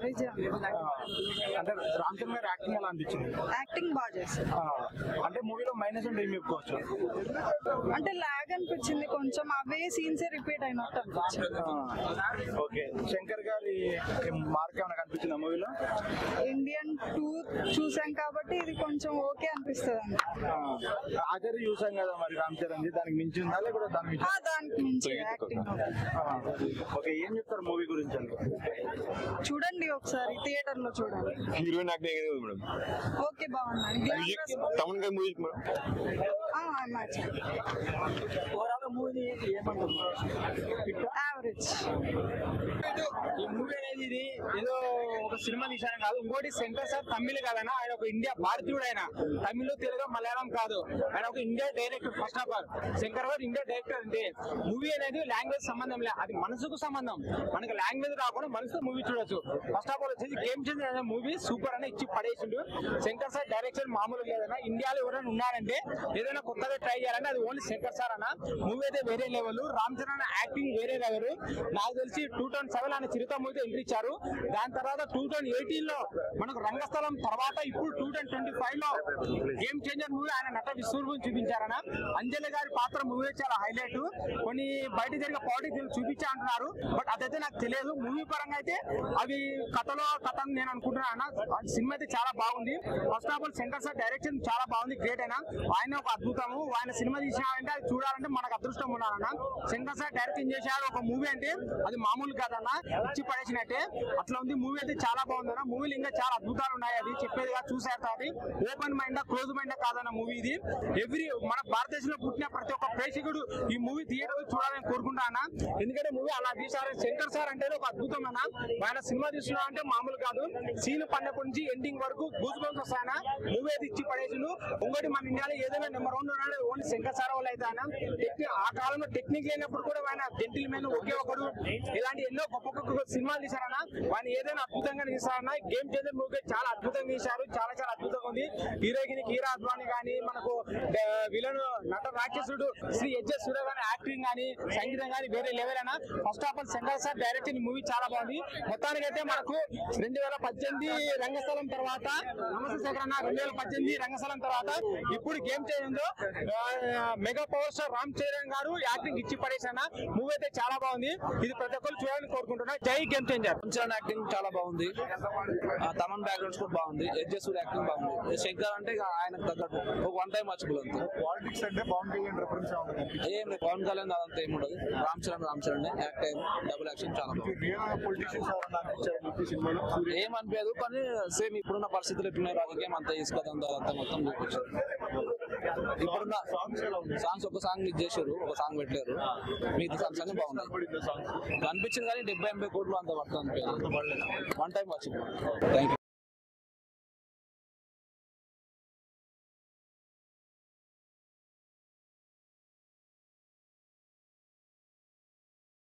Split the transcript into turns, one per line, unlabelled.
Average.
అంటే రామ్ చరణ్ గారు acting ఎలా అనిపించింది?
యాక్టింగ్ బాగా చేశారు.
అంటే మూవీలో మైనస్ అంటే ఏమి చెప్పుకోవచ్చు?
అంటే లాగ్ అనిపించింది కొంచెం, అవే సీన్స్ రిపీట్ అయినట్టు అనిపించింది.
ఓకే, శంకర్ గారి మార్క్ ఏమైనా కనిపించింది మూవీలో?
ఇండియన్ 2 చూసాం కాబట్టి ఇది కొంచెం ఓకే అనిపిస్తుంది అండి.
ఆచార్య చూసాం కదా మరి రామ్ చరణ్, దానికి మించి ఉందా లేకపోతే
దానికి మించి యాక్టింగ్.
ఓకే, ఏం చెప్తారు మూవీ గురించి అండి?
చూడండి ఒకసారి థియేటర్ లో చూడండి.
హీరోయిన్ యాక్టింగ్ ఏది మేడం?
ఓకే బాగుంది.
తమన్ గారి మూవీ మేడం.
ఓవరాల్ మూవీ ఏమంటారు?
యావరేజ్.
ఈ మూవీ అనేది ఇది ఏదో ఒక సినిమా తీసాను కాదు, ఇంకోటి సెంటర్ సార్ తమిళ్ కాదన్నా, ఆయన ఒక ఇండియా భారతీయుడు. ఆయన తమిళ్, తెలుగు, మలయాళం కాదు, ఆయన ఒక India director. First of all Shankar గారు ఇండియా డైరెక్టర్. అంటే మూవీ అనేది లాంగ్వేజ్ సంబంధం లేదు, అది మనసుకు సంబంధం. మనకి లాంగ్వేజ్ రాకుండా మనసుతో మూవీ చూడొచ్చు. ఫస్ట్ ఆఫ్ ఆల్ వచ్చేసి గేమ్ చేంజర్ అనే మూవీ సూపర్ అని ఇచ్చి పడేసిండు శంకర్ సార్. డైరెక్షన్ మామూలు లేదన్నా. ఇండియాలో ఎవరైనా ఉన్నారంటే ఏదైనా కొత్తగా ట్రై చేయాలంటే అది ఓన్లీ శంకర్ సార్ అన్న. మూవీ అయితే వేరే లెవెల్, రామ్ చరణ్ యాక్టింగ్ వేరే లెవెల్. నాకు తెలిసి 2007 ఆయన చిరుత మూవీ ఎంట్రీ ఇచ్చారు. దాని తర్వాత 2018 లో మనకు రంగస్థలం తర్వాత ఇప్పుడు 2025 లో గేమ్ చేంజర్ మూవీ ఆయన నట విశ్వరూపం చూపించారన్న. అంజలి గారి పాత్ర మూవీ చాలా హైలైట్. కొన్ని బయట జరిగే పాలిటిక్స్ చూపించా అంటున్నారు, బట్ అదైతే నాకు తెలియదు. మూవీ పరంగా అయితే అవి కథలో కథ నేను అనుకుంటున్నా. సినిమా అయితే చాలా బాగుంది. First of all Shankar sir direction చాలా బాగుంది, గ్రేట్ అయినా. ఆయన ఒక అద్భుతము. ఆయన సినిమా తీసాడంటే అది చూడాలంటే మనకు అదృష్టం ఉన్నారన్న. శంకర్ సార్ డైరెక్షన్ చేశాడు ఒక మూవీ అంటే అది మామూలు కాదన్న, ఇచ్చి పడేసినట్టే అట్లా ఉంది. మూవీ అయితే చాలా బాగుందన్న. మూవీలు ఇంకా చాలా అద్భుతాలు ఉన్నాయి, అది చెప్పేదిగా చూసారు. అది ఓపెన్ మైండ్ క్లోజ్ మైండ్ కాదన్న మూవీ ఇది. మన భారతదేశంలో పుట్టిన ప్రతి ఒక్క ప్రేక్షకుడు ఈ మూవీ థియేటర్ చూడాలని కోరుకుంటా అన్న. ఎందుకంటే మూవీ అలా తీశారు. శంకర్ సార్ అంటే ఒక అద్భుతం అన్న. ఆయన సినిమా తీస్తున్నా అంటే మామూలు కాదు. సీన్ పన్నెప్పటి నుంచి ఎండింగ్ వరకు గూస్ బంప్స్ వస్తాయన. మూవీ అయితే ఇచ్చి పడేసిండు. ఇంకోటి మన ఇండియాలో ఏదైనా నెంబర్ 1 ఉన్నాడు ఓన్లీ శంకర్ సార్ వాళ్ళు అయితే ఆయన. ఆ కాలంలో టెక్నిక్ లేనప్పుడు కూడా ఆయన జెంటిల్ మ్యాన్ ఒకే ఒకడు ఇలాంటి ఎన్నో గొప్ప గొప్ప సినిమాలు తీశారన్న. ఆయన ఏదైనా అద్భుతంగా తీశారన్న. గేమ్ చేంజర్ మూవీ చాలా అద్భుతంగా తీశారు, చాలా చాలా అద్భుతంగా ఉంది. హీరోయిన్ కీరా అద్వానీ కానీ, మనకు విలన్ నట రాక్షసుడు శ్రీ హెచ్ఎస్ సూర్య గాని యాక్టింగ్ కానీ సంగీతం కానీ వేరే లెవెల్ అయినా. First of all Shankar sir direction movie చాలా బాగుంది. మొత్తానికి అయితే మనకు 2018 రంగస్థలం తర్వాత, నమస్తే శేఖర్ అన్న, 2018 రంగస్థలం తర్వాత ఇప్పుడు game changer mega power star Ram Charan గారు యాక్టింగ్ ఇచ్చి పడేసాన. మూవీ అయితే చాలా బాగుంది. ఇది ప్రతి ఒక్కరు చూడాలని కోరుకుంటున్నా. జై game changer.
Ram Charan acting చాలా బాగుంది. తమన్ బ్యాక్గ్రౌండ్ స్కోర్ బాగుంది. హెచ్ఎస్ సూర్య యాక్టింగ్ బాగుంది. శంకర్ అంటే ఆయనకు తగ్గట్టు ఒక వన్ టైం వాచబుల్ అంతే.
పాలిటిక్స్ అంటే పవన్ కళ్యాణ్ రెఫరెన్స్
ఏం లేదు, పవన్ కళ్యాణ్ అదంతా ఏమి ఉండదు. రామ్ చరణ్ యాక్ట్ అయ్యి డబుల్ యాక్షన్ చాలా బాగుంది. ఏమనిపించదు, కానీ సేమ్ ఇప్పుడున్న పరిస్థితులు ఎట్లున్నాయి రాజకీయం అంతా తీసుకోదంతా మొత్తం చూపించారు. ఇప్పుడున్న సాంగ్స్ ఒక సాంగ్ మిస్ చేశారు, ఒక సాంగ్ పెట్టలేరు. మిగతా సాంగ్స్ అన్ని బాగున్నాయి అనిపించింది. కానీ 70-80 కోట్లు అంత పడుతుంది. వన్ టైం వచ్చింది. Thank you.